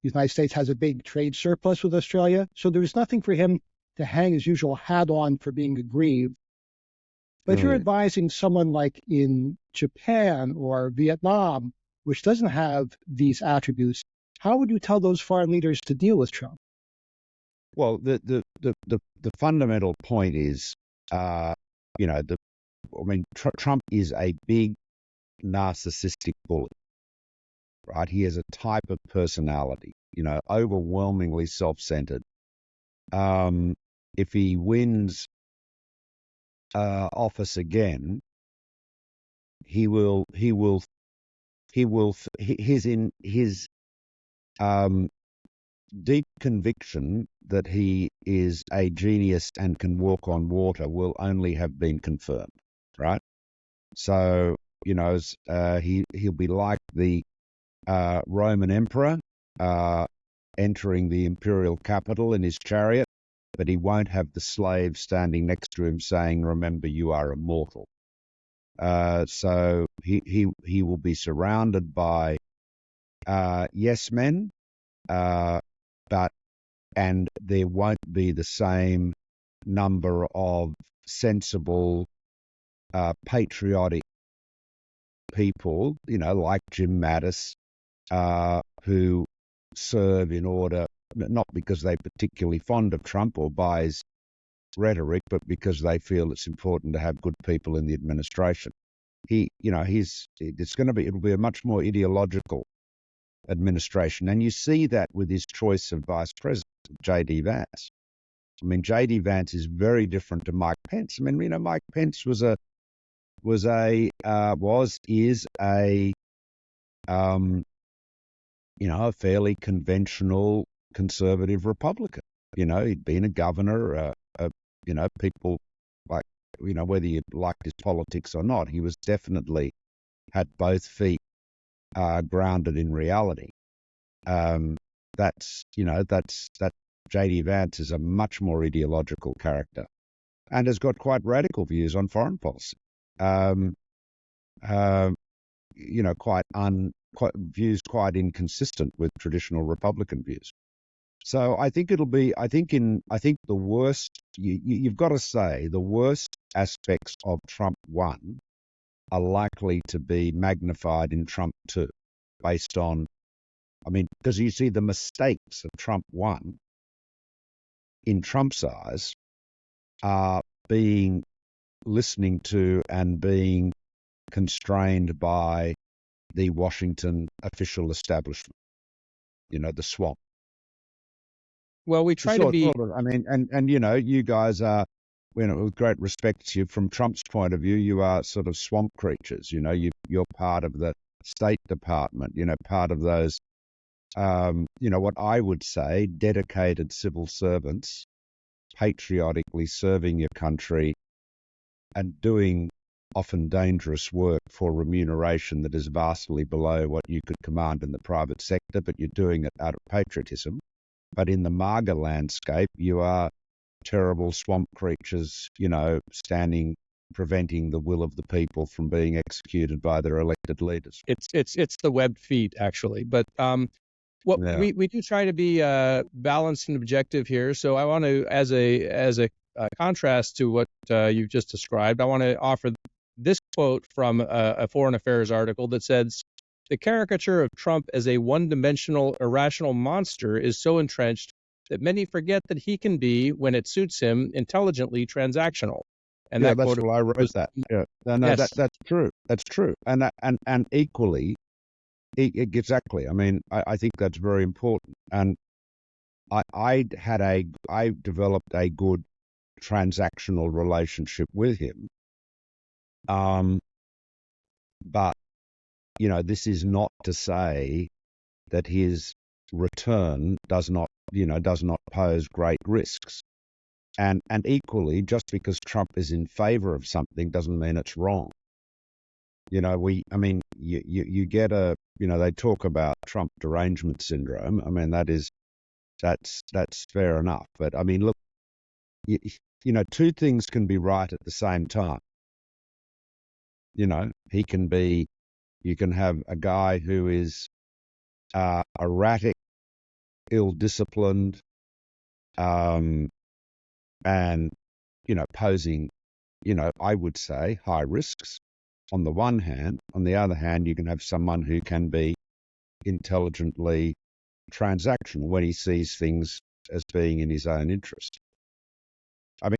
The United States has a big trade surplus with Australia, so there's nothing for him to hang his usual hat on for being aggrieved. But if you're advising someone like in Japan or Vietnam, which doesn't have these attributes, how would you tell those foreign leaders to deal with Trump? Well, the fundamental point is, Trump is a big narcissistic bully, right? He has a type of personality, overwhelmingly self-centered. If he wins office again, his deep conviction that he is a genius and can walk on water will only have been confirmed, right? So, he'll be like the Roman emperor entering the imperial capital in his chariot, but he won't have the slave standing next to him saying, "Remember, you are immortal." So he will be surrounded by yes men, and there won't be the same number of sensible, patriotic people, like Jim Mattis, who serve in order, not because they're particularly fond of Trump or buy his rhetoric, but because they feel it's important to have good people in the administration. It'll be a much more ideological administration. And you see that with his choice of vice president, J.D. Vance. I mean, J.D. Vance is very different to Mike Pence. I mean, Mike Pence is a fairly conventional conservative Republican. He'd been a governor, people like, whether you liked his politics or not, he was definitely had both feet grounded in reality. That J.D. Vance is a much more ideological character and has got quite radical views on foreign policy. Views quite inconsistent with traditional Republican views. So I think the worst, you've got to say the worst aspects of Trump 1 are likely to be magnified in Trump 2 based on, because you see the mistakes of Trump 1 in Trump's eyes are being listening to and being constrained by the Washington official establishment, the swamp. Well, we try to be. You guys are, with great respect to you, from Trump's point of view, you are sort of swamp creatures. You're part of the State Department. Part of those, what I would say, dedicated civil servants, patriotically serving your country and doing often dangerous work for remuneration that is vastly below what you could command in the private sector, but you're doing it out of patriotism. But in the MAGA landscape, you are terrible swamp creatures, preventing the will of the people from being executed by their elected leaders. It's the webbed feet, actually. But we do try to be balanced and objective here. So I want to, as a contrast to what you've just described, I want to offer this quote from a Foreign Affairs article that says, "The caricature of Trump as a one-dimensional, irrational monster is so entrenched that many forget that he can be, when it suits him, intelligently transactional." And that's why I wrote that. Yeah, yes. That's true. That's true. And equally, exactly. I think that's very important. And I developed a good transactional relationship with him. But this is not to say that his return does not pose great risks. And equally, just because Trump is in favor of something doesn't mean it's wrong. You get they talk about Trump derangement syndrome. That's fair enough. But look, two things can be right at the same time. You can have a guy who is erratic ill-disciplined, and, posing, I would say high risks on the one hand. On the other hand, you can have someone who can be intelligently transactional when he sees things as being in his own interest.